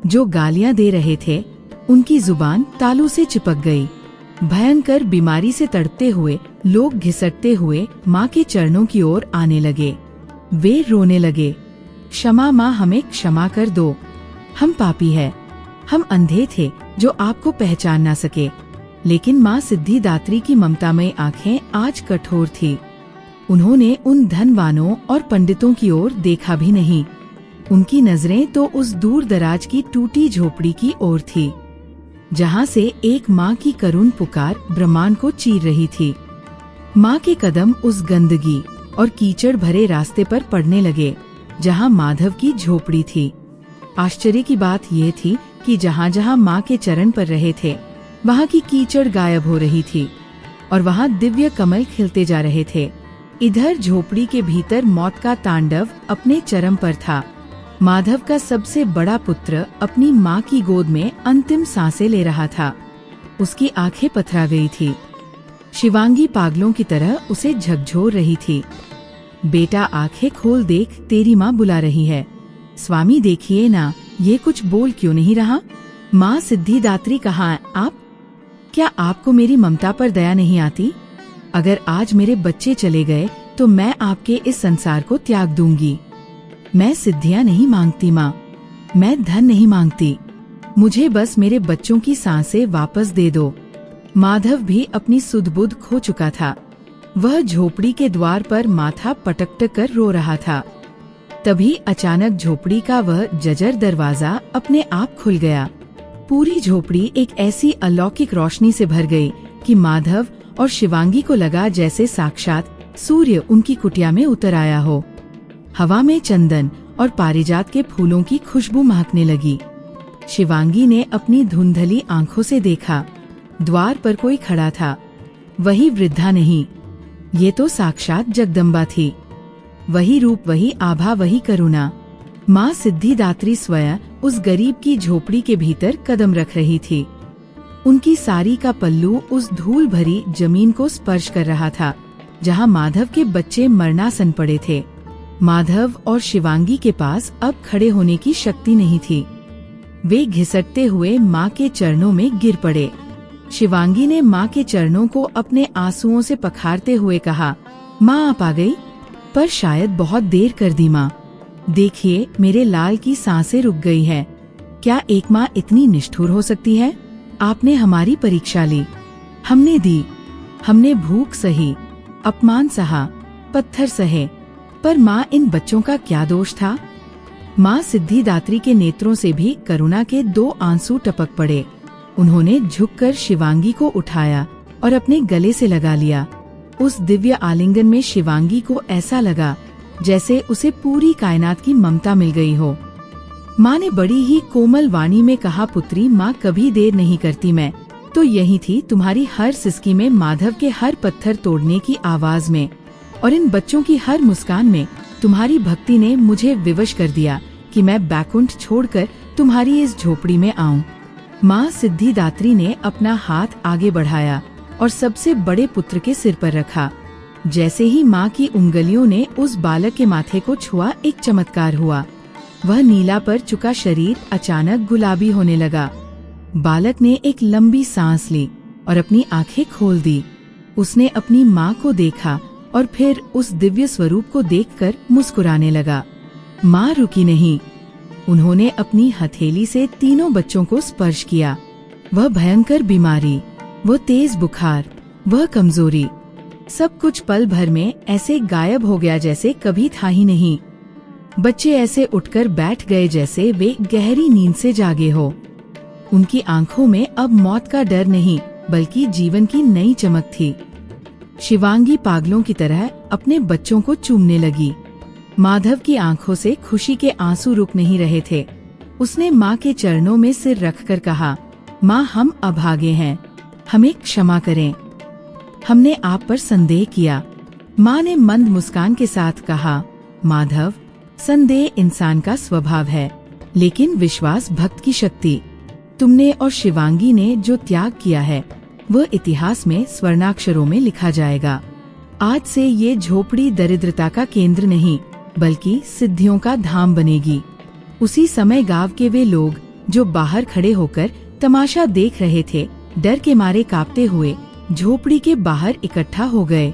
जो गालियां दे रहे थे उनकी जुबान तालू से चिपक गई। भयंकर बीमारी से तड़पते हुए लोग घिसटते हुए माँ के चरणों की ओर आने लगे। वे रोने लगे, क्षमा माँ, हमें क्षमा कर दो, हम पापी हैं, हम अंधे थे जो आपको पहचान ना सके। लेकिन माँ सिद्धिदात्री की ममतामय आंखें आज कठोर थी। उन्होंने उन धनवानों और पंडितों की ओर देखा भी नहीं। उनकी नजरें तो उस दूर दराज की टूटी झोपड़ी की ओर थी, जहाँ से एक माँ की करुण पुकार ब्रह्मांड को चीर रही थी। माँ के कदम उस गंदगी और कीचड़ भरे रास्ते पर पड़ने लगे जहाँ माधव की झोपड़ी थी। आश्चर्य की बात यह थी कि जहाँ जहाँ माँ के चरण पर रहे थे वहाँ की कीचड़ गायब हो रही थी और वहाँ दिव्य कमल खिलते जा रहे थे। इधर झोपड़ी के भीतर मौत का तांडव अपने चरम पर था। माधव का सबसे बड़ा पुत्र अपनी माँ की गोद में अंतिम सांसें ले रहा था। उसकी आंखें पथरा गई थी। शिवांगी पागलों की तरह उसे झकझोर रही थी। बेटा आंखें खोल देख, तेरी माँ बुला रही है। स्वामी देखिए ना, ये कुछ बोल क्यों नहीं रहा? माँ सिद्धिदात्री कहाँ आप? क्या आपको मेरी ममता पर दया नहीं आती? अगर आज मेरे बच्चे चले गए तो मैं आपके इस संसार को त्याग दूंगी। मैं सिद्धियाँ नहीं मांगती माँ, मैं धन नहीं मांगती, मुझे बस मेरे बच्चों की सांसें वापस दे दो। माधव भी अपनी सुध-बुध खो चुका था। वह झोपड़ी के द्वार पर माथा पटक कर रो रहा था। तभी अचानक झोपड़ी का वह जजर दरवाजा अपने आप खुल गया। पूरी झोपड़ी एक ऐसी अलौकिक रोशनी से भर गई कि माधव और शिवांगी को लगा जैसे साक्षात सूर्य उनकी कुटिया में उतर आया हो। हवा में चंदन और पारिजात के फूलों की खुशबू महकने लगी। शिवांगी ने अपनी धुंधली आंखों से देखा, द्वार पर कोई खड़ा था। वही वृद्धा नहीं, ये तो साक्षात जगदम्बा थी। वही रूप, वही आभा, वही करुणा। माँ सिद्धिदात्री स्वयं उस गरीब की झोपड़ी के भीतर कदम रख रही थी। उनकी साड़ी का पल्लू उस धूल भरी जमीन को स्पर्श कर रहा था जहाँ माधव के बच्चे मरणासन पड़े थे। माधव और शिवांगी के पास अब खड़े होने की शक्ति नहीं थी। वे घिसटते हुए माँ के चरणों में गिर पड़े। शिवांगी ने माँ के चरणों को अपने आंसुओं से पखारते हुए कहा, माँ आप आ गई, पर शायद बहुत देर कर दी माँ। देखिए मेरे लाल की सांसें रुक गई है। क्या एक माँ इतनी निष्ठुर हो सकती है? आपने हमारी परीक्षा ली, हमने दी, हमने भूख सही, अपमान सहा, पत्थर सहे, पर माँ इन बच्चों का क्या दोष था? माँ सिद्धिदात्री के नेत्रों से भी करुणा के 2 आंसू टपक पड़े। उन्होंने झुककर शिवांगी को उठाया और अपने गले से लगा लिया। उस दिव्य आलिंगन में शिवांगी को ऐसा लगा जैसे उसे पूरी कायनात की ममता मिल गई हो। माँ ने बड़ी ही कोमल वाणी में कहा, पुत्री माँ कभी देर नहीं करती, मैं तो यही थी तुम्हारी हर सिसकी में, माधव के हर पत्थर तोड़ने की आवाज में और इन बच्चों की हर मुस्कान में। तुम्हारी भक्ति ने मुझे विवश कर दिया कि मैं बैकुंठ छोड़कर तुम्हारी इस झोपड़ी में आऊं। माँ सिद्धिदात्री ने अपना हाथ आगे बढ़ाया और सबसे बड़े पुत्र के सिर पर रखा। जैसे ही माँ की उंगलियों ने उस बालक के माथे को छुआ, एक चमत्कार हुआ। वह नीला पर चुका शरीर अचानक गुलाबी होने लगा। बालक ने एक लंबी सांस ली और अपनी आंखें खोल दी। उसने अपनी माँ को देखा और फिर उस दिव्य स्वरूप को देखकर मुस्कुराने लगा। माँ रुकी नहीं। उन्होंने अपनी हथेली से तीनों बच्चों को स्पर्श किया। वह भयंकर बीमारी, वह तेज बुखार, वह कमजोरी, सब कुछ पल भर में ऐसे गायब हो गया जैसे कभी था ही नहीं। बच्चे ऐसे उठकर बैठ गए जैसे वे गहरी नींद से जागे हो। उनकी आंखों में अब मौत का डर नहीं बल्कि जीवन की नई चमक थी। शिवांगी पागलों की तरह अपने बच्चों को चूमने लगी। माधव की आंखों से खुशी के आंसू रुक नहीं रहे थे। उसने माँ के चरणों में सिर रखकर कहा, माँ हम अभागे हैं, हमें क्षमा करें, हमने आप पर संदेह किया। माँ ने मंद मुस्कान के साथ कहा, माधव संदेह इंसान का स्वभाव है, लेकिन विश्वास भक्त की शक्ति। तुमने और शिवांगी ने जो त्याग किया है वह इतिहास में स्वर्णाक्षरों में लिखा जाएगा। आज से ये झोपड़ी दरिद्रता का केंद्र नहीं बल्कि सिद्धियों का धाम बनेगी। उसी समय गांव के वे लोग जो बाहर खड़े होकर तमाशा देख रहे थे, डर के मारे कांपते हुए झोपड़ी के बाहर इकट्ठा हो गए।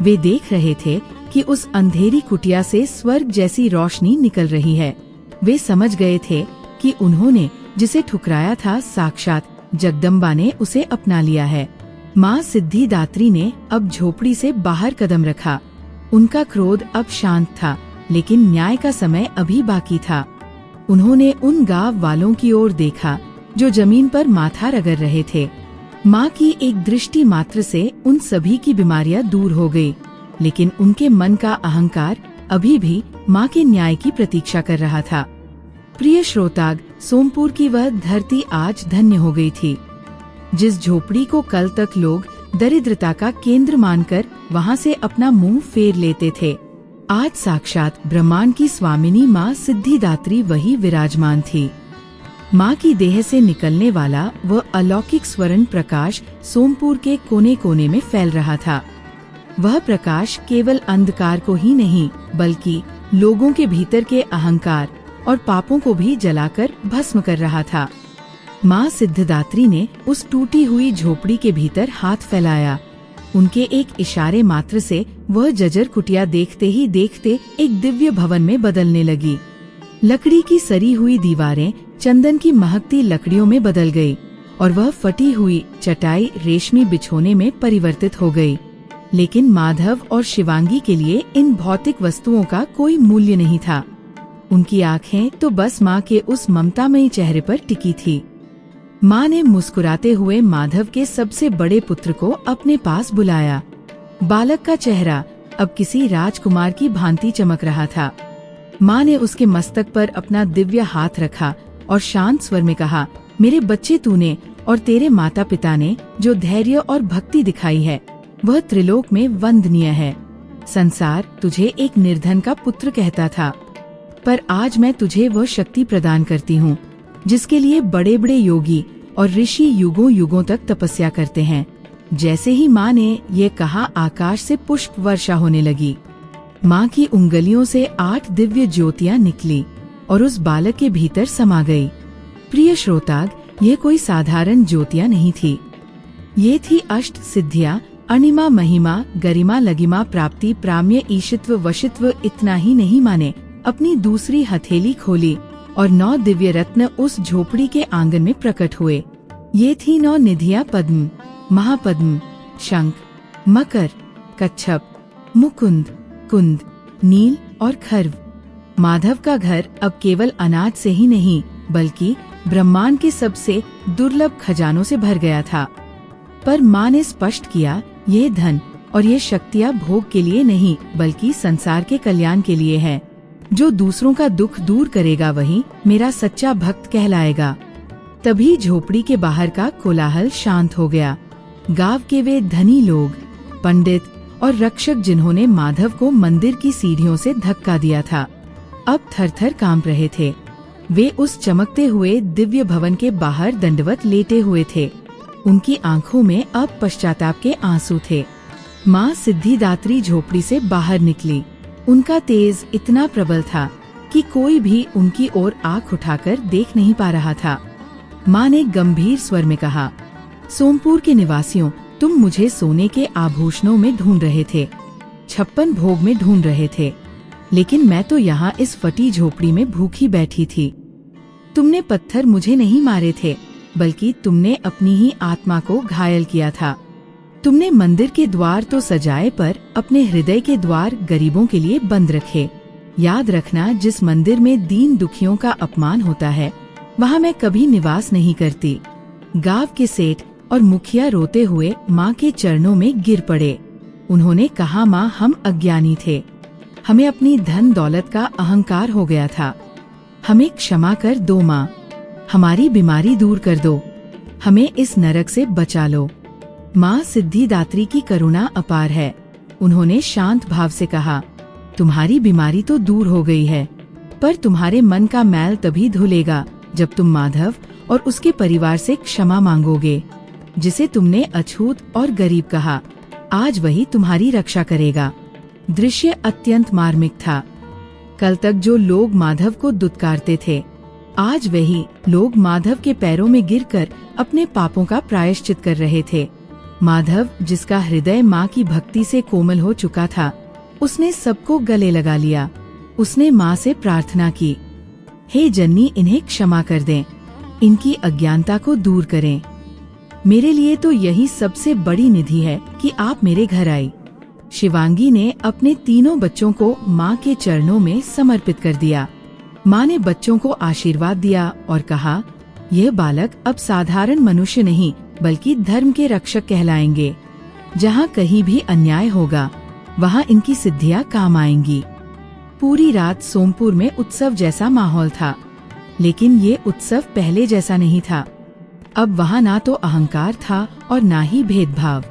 वे देख रहे थे कि उस अंधेरी कुटिया से स्वर्ग जैसी रोशनी निकल रही है। वे समझ गए थे कि उन्होंने जिसे ठुकराया था, साक्षात जगदम्बा ने उसे अपना लिया है। माँ सिद्धिदात्री ने अब झोपड़ी से बाहर कदम रखा। उनका क्रोध अब शांत था, लेकिन न्याय का समय अभी बाकी था। उन्होंने उन गांव वालों की ओर देखा जो जमीन पर माथा रगड़ रहे थे। माँ की एक दृष्टि मात्र से उन सभी की बीमारियां दूर हो गई, लेकिन उनके मन का अहंकार अभी भी माँ के न्याय की प्रतीक्षा कर रहा था। प्रिय श्रोताग, सोमपुर की वह धरती आज धन्य हो गई थी। जिस झोपड़ी को कल तक लोग दरिद्रता का केंद्र मानकर वहाँ से अपना मुंह फेर लेते थे, आज साक्षात ब्रह्मांड की स्वामिनी माँ सिद्धिदात्री वही विराजमान थी। माँ की देह से निकलने वाला वह अलौकिक स्वर्ण प्रकाश सोमपुर के कोने कोने में फैल रहा था। वह प्रकाश केवल अंधकार को ही नहीं, बल्कि लोगों के भीतर के अहंकार और पापों को भी जलाकर भस्म कर रहा था। माँ सिद्धिदात्री ने उस टूटी हुई झोपड़ी के भीतर हाथ फैलाया। उनके एक इशारे मात्र से वह जर्जर कुटिया देखते ही देखते एक दिव्य भवन में बदलने लगी। लकड़ी की सरी हुई दीवारें चंदन की महकती लकड़ियों में बदल गई और वह फटी हुई चटाई रेशमी बिछोने में परिवर्तित हो गई। लेकिन माधव और शिवांगी के लिए इन भौतिक वस्तुओं का कोई मूल्य नहीं था। उनकी आंखें तो बस माँ के उस ममतामयी चेहरे पर टिकी थी। माँ ने मुस्कुराते हुए माधव के सबसे बड़े पुत्र को अपने पास बुलाया। बालक का चेहरा अब किसी राजकुमार की भांति चमक रहा था। माँ ने उसके मस्तक पर अपना दिव्य हाथ रखा और शांत स्वर में कहा, मेरे बच्चे, तूने और तेरे माता पिता ने जो धैर्य और भक्ति दिखाई है वह त्रिलोक में वंदनीय है। संसार तुझे एक निर्धन का पुत्र कहता था, पर आज मैं तुझे वह शक्ति प्रदान करती हूँ जिसके लिए बड़े बड़े योगी और ऋषि युगों युगों तक तपस्या करते हैं। जैसे ही माँ ने ये कहा, आकाश से पुष्प वर्षा होने लगी। माँ की उंगलियों से 8 दिव्य ज्योतियाँ निकली और उस बालक के भीतर समा गई। प्रिय श्रोताग, ये कोई साधारण ज्योतियाँ नहीं थी। ये थी अष्ट सिद्धियाँ, अणिमा, महिमा, गरिमा, लगिमा, प्राप्ति, प्राम्य, ईशित्व, वशित्व। इतना ही नहीं, माने अपनी दूसरी हथेली खोली और 9 दिव्य रत्न उस झोपड़ी के आंगन में प्रकट हुए। ये थी 9 निधियाँ, पद्म, महापद्म, शंख, मकर, कच्छप, मुकुंद, कुंद, नील और खर्व। माधव का घर अब केवल अनाज से ही नहीं, बल्कि ब्रह्मांड के सबसे दुर्लभ खजानों से भर गया था। पर माँ ने स्पष्ट किया, ये धन और ये शक्तियाँ भोग के लिए नहीं, बल्कि संसार के कल्याण के लिए है। जो दूसरों का दुख दूर करेगा वही मेरा सच्चा भक्त कहलाएगा। तभी झोपड़ी के बाहर का कोलाहल शांत हो गया। गांव के वे धनी लोग, पंडित और रक्षक जिन्होंने माधव को मंदिर की सीढ़ियों से धक्का दिया था, अब थर-थर कांप रहे थे। वे उस चमकते हुए दिव्य भवन के बाहर दंडवत लेटे हुए थे। उनकी आंखों में अब पश्चाताप के आंसू थे। माँ सिद्धिदात्री झोपड़ी से बाहर निकली। उनका तेज इतना प्रबल था कि कोई भी उनकी ओर आंख उठाकर देख नहीं पा रहा था। माँ ने गंभीर स्वर में कहा, सोमपुर के निवासियों, तुम मुझे सोने के आभूषणों में ढूंढ रहे थे, 56 भोग में ढूंढ रहे थे, लेकिन मैं तो यहाँ इस फटी झोपड़ी में भूखी बैठी थी। तुमने पत्थर मुझे नहीं मारे थे, बल्कि तुमने अपनी ही आत्मा को घायल किया था। तुमने मंदिर के द्वार तो सजाए, पर अपने हृदय के द्वार गरीबों के लिए बंद रखे। याद रखना, जिस मंदिर में दीन दुखियों का अपमान होता है, वहाँ मैं कभी निवास नहीं करती। गांव के सेठ और मुखिया रोते हुए माँ के चरणों में गिर पड़े। उन्होंने कहा, माँ, हम अज्ञानी थे, हमें अपनी धन दौलत का अहंकार हो गया था। हमें क्षमा कर दो माँ, हमारी बीमारी दूर कर दो, हमें इस नरक से बचा लो। माँ सिद्धिदात्री की करुणा अपार है। उन्होंने शांत भाव से कहा, तुम्हारी बीमारी तो दूर हो गई है, पर तुम्हारे मन का मैल तभी धुलेगा जब तुम माधव और उसके परिवार से क्षमा मांगोगे। जिसे तुमने अछूत और गरीब कहा, आज वही तुम्हारी रक्षा करेगा। दृश्य अत्यंत मार्मिक था। कल तक जो लोग माधव को दुत्कारते थे, आज वही लोग माधव के पैरों में गिरकर अपने पापों का प्रायश्चित कर रहे थे। माधव, जिसका हृदय माँ की भक्ति से कोमल हो चुका था, उसने सबको गले लगा लिया। उसने माँ से प्रार्थना की, हे जननी, इन्हें क्षमा कर दें, इनकी अज्ञानता को दूर करें। मेरे लिए तो यही सबसे बड़ी निधि है कि आप मेरे घर आई। शिवांगी ने अपने तीनों बच्चों को माँ के चरणों में समर्पित कर दिया। माँ ने बच्चों को आशीर्वाद दिया और कहा, यह बालक अब साधारण मनुष्य नहीं बल्कि धर्म के रक्षक कहलाएंगे। जहाँ कहीं भी अन्याय होगा वहाँ इनकी सिद्धियाँ काम आएंगी। पूरी रात सोमपुर में उत्सव जैसा माहौल था, लेकिन ये उत्सव पहले जैसा नहीं था। अब वहाँ ना तो अहंकार था और ना ही भेदभाव।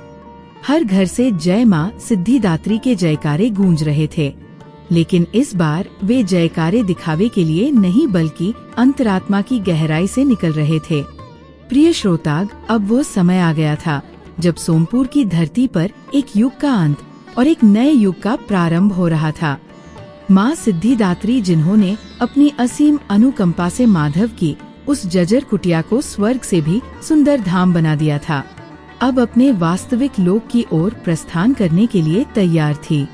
हर घर से जय माँ सिद्धिदात्री के जयकारे गूंज रहे थे, लेकिन इस बार वे जयकारे दिखावे के लिए नहीं बल्कि अंतरात्मा की गहराई से निकल रहे थे। प्रिय श्रोताग, अब वो समय आ गया था जब सोमपुर की धरती पर एक युग का अंत और एक नए युग का प्रारंभ हो रहा था। माँ सिद्धिदात्री, जिन्होंने अपनी असीम अनुकंपा से माधव की उस जर्जर कुटिया को स्वर्ग से भी सुंदर धाम बना दिया था, अब अपने वास्तविक लोक की ओर प्रस्थान करने के लिए तैयार थी।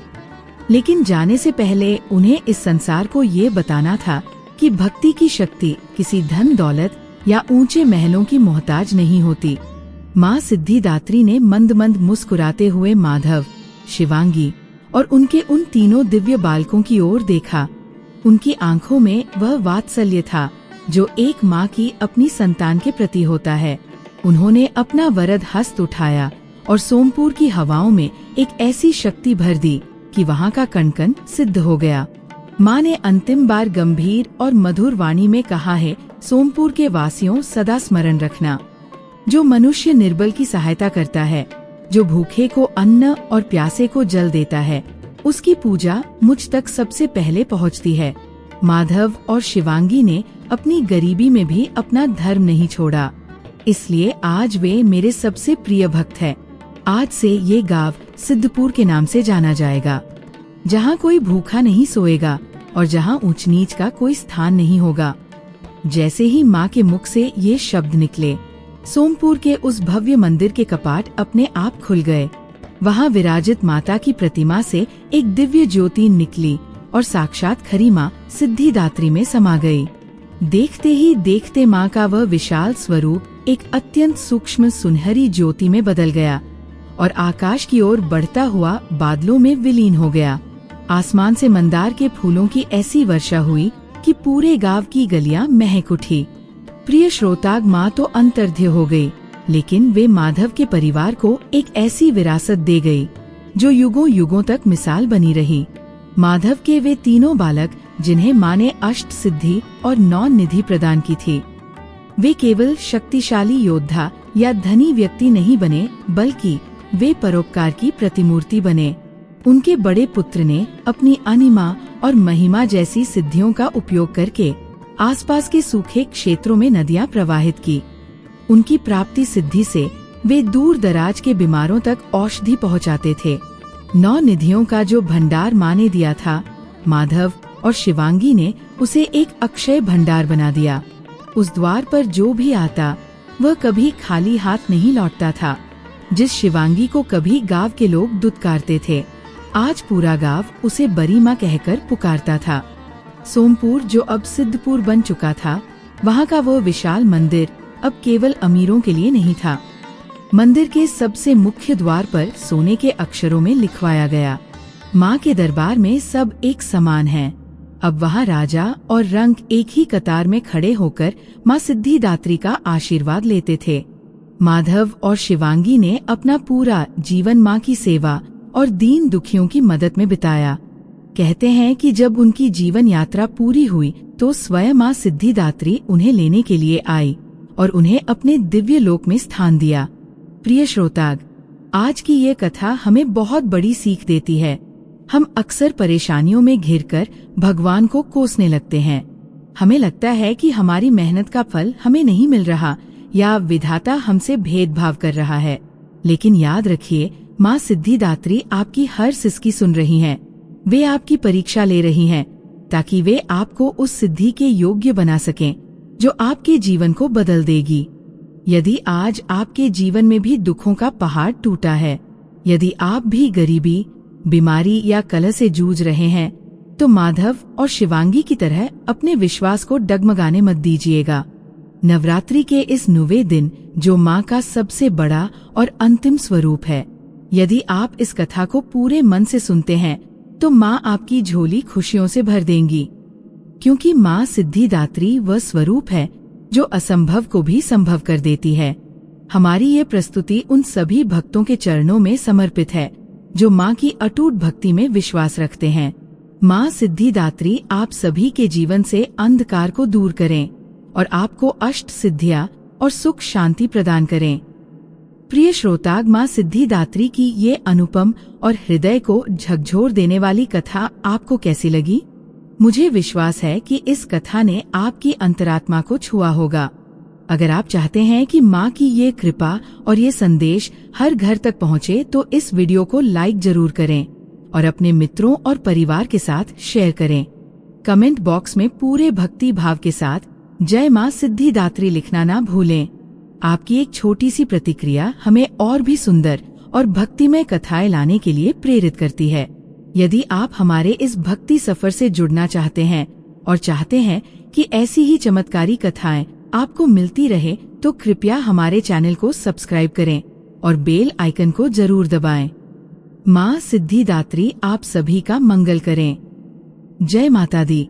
लेकिन जाने से पहले उन्हें इस संसार को ये बताना था कि भक्ति की शक्ति किसी धन दौलत या ऊंचे महलों की मोहताज नहीं होती। माँ सिद्धिदात्री ने मंद मंद मुस्कुराते हुए माधव, शिवांगी और उनके उन तीनों दिव्य बालकों की ओर देखा। उनकी आंखों में वह वात्सल्य था जो एक माँ की अपनी संतान के प्रति होता है। उन्होंने अपना वरद हस्त उठाया और सोमपुर की हवाओं में एक ऐसी शक्ति भर दी कि वहाँ का कण कण सिद्ध हो गया। माँ ने अंतिम बार गंभीर और मधुर वाणी में कहा है, सोमपुर के वासियों, सदा स्मरण रखना, जो मनुष्य निर्बल की सहायता करता है, जो भूखे को अन्न और प्यासे को जल देता है, उसकी पूजा मुझ तक सबसे पहले पहुँचती है। माधव और शिवांगी ने अपनी गरीबी में भी अपना धर्म नहीं छोड़ा, इसलिए आज वे मेरे सबसे प्रिय भक्त हैं। आज से ये गांव सिद्धपुर के नाम से जाना जाएगा, जहाँ कोई भूखा नहीं सोएगा और जहाँ ऊंच नीच का कोई स्थान नहीं होगा। जैसे ही माँ के मुख से ये शब्द निकले, सोमपुर के उस भव्य मंदिर के कपाट अपने आप खुल गए। वहाँ विराजित माता की प्रतिमा से एक दिव्य ज्योति निकली और साक्षात खरी माँ सिद्धिदात्री में समा गई। देखते ही देखते माँ का वह विशाल स्वरूप एक अत्यंत सूक्ष्म सुनहरी ज्योति में बदल गया और आकाश की ओर बढ़ता हुआ बादलों में विलीन हो गया। आसमान से मंदार के फूलों की ऐसी वर्षा हुई कि पूरे गांव की गलियां महक उठी। प्रिय श्रोताग, माँ तो अंतर्ध्य हो गई, लेकिन वे माधव के परिवार को एक ऐसी विरासत दे गई जो युगों युगों तक मिसाल बनी रही। माधव के वे तीनों बालक, जिन्हें माँ ने अष्ट सिद्धि और 9 निधि प्रदान की थी, वे केवल शक्तिशाली योद्धा या धनी व्यक्ति नहीं बने, बल्कि वे परोपकार की प्रतिमूर्ति बने। उनके बड़े पुत्र ने अपनी अनिमा और महिमा जैसी सिद्धियों का उपयोग करके आसपास के सूखे क्षेत्रों में नदियां प्रवाहित की। उनकी प्राप्ति सिद्धि से वे दूर दराज के बीमारों तक औषधि पहुंचाते थे। 9 निधियों का जो भंडार माँ ने दिया था, माधव और शिवांगी ने उसे एक अक्षय भंडार बना दिया। उस द्वार पर जो भी आता वह कभी खाली हाथ नहीं लौटता था। जिस शिवांगी को कभी गांव के लोग दुत्कारते थे, आज पूरा गांव उसे बरी माँ कहकर पुकारता था। सोमपुर, जो अब सिद्धपुर बन चुका था, वहाँ का वो विशाल मंदिर अब केवल अमीरों के लिए नहीं था। मंदिर के सबसे मुख्य द्वार पर सोने के अक्षरों में लिखवाया गया, माँ के दरबार में सब एक समान हैं। अब वहाँ राजा और रंक एक ही कतार में खड़े होकर माँ सिद्धिदात्री का आशीर्वाद लेते थे। माधव और शिवांगी ने अपना पूरा जीवन माँ की सेवा और दीन दुखियों की मदद में बिताया। कहते हैं कि जब उनकी जीवन यात्रा पूरी हुई तो स्वयं माँ सिद्धिदात्री उन्हें लेने के लिए आई और उन्हें अपने दिव्य लोक में स्थान दिया। प्रिय श्रोताग, आज की ये कथा हमें बहुत बड़ी सीख देती है। हम अक्सर परेशानियों में घिरकर भगवान को कोसने लगते हैं। हमें लगता है कि हमारी मेहनत का फल हमें नहीं मिल रहा या विधाता हमसे भेदभाव कर रहा है। लेकिन याद रखिए, माँ सिद्धिदात्री आपकी हर सिसकी सुन रही हैं। वे आपकी परीक्षा ले रही हैं ताकि वे आपको उस सिद्धि के योग्य बना सकें जो आपके जीवन को बदल देगी। यदि आज आपके जीवन में भी दुखों का पहाड़ टूटा है, यदि आप भी गरीबी, बीमारी या कलह से जूझ रहे हैं, तो माधव और शिवांगी की तरह अपने विश्वास को डगमगाने मत दीजिएगा। नवरात्रि के इस 9वें दिन जो माँ का सबसे बड़ा और अंतिम स्वरूप है, यदि आप इस कथा को पूरे मन से सुनते हैं तो माँ आपकी झोली खुशियों से भर देंगी, क्योंकि माँ सिद्धिदात्री वह स्वरूप है जो असंभव को भी संभव कर देती है। हमारी ये प्रस्तुति उन सभी भक्तों के चरणों में समर्पित है जो माँ की अटूट भक्ति में विश्वास रखते हैं। माँ सिद्धिदात्री आप सभी के जीवन से अंधकार को दूर करें और आपको अष्ट सिद्धियाँ और सुख शांति प्रदान करें। प्रिय श्रोताग, माँ सिद्धिदात्री की ये अनुपम और हृदय को झकझोर देने वाली कथा आपको कैसी लगी? मुझे विश्वास है कि इस कथा ने आपकी अंतरात्मा को छुआ होगा। अगर आप चाहते हैं कि माँ की ये कृपा और ये संदेश हर घर तक पहुँचे तो इस वीडियो को लाइक जरूर करें और अपने मित्रों और परिवार के साथ शेयर करें। कमेंट बॉक्स में पूरे भक्ति भाव के साथ जय माँ सिद्धिदात्री लिखना ना भूलें। आपकी एक छोटी सी प्रतिक्रिया हमें और भी सुंदर और भक्तिमय कथाएं लाने के लिए प्रेरित करती है। यदि आप हमारे इस भक्ति सफर से जुड़ना चाहते हैं और चाहते हैं कि ऐसी ही चमत्कारी कथाएं आपको मिलती रहे, तो कृपया हमारे चैनल को सब्सक्राइब करें और बेल आइकन को जरूर दबाएं। माँ सिद्धिदात्री आप सभी का मंगल करें। जय माता दी।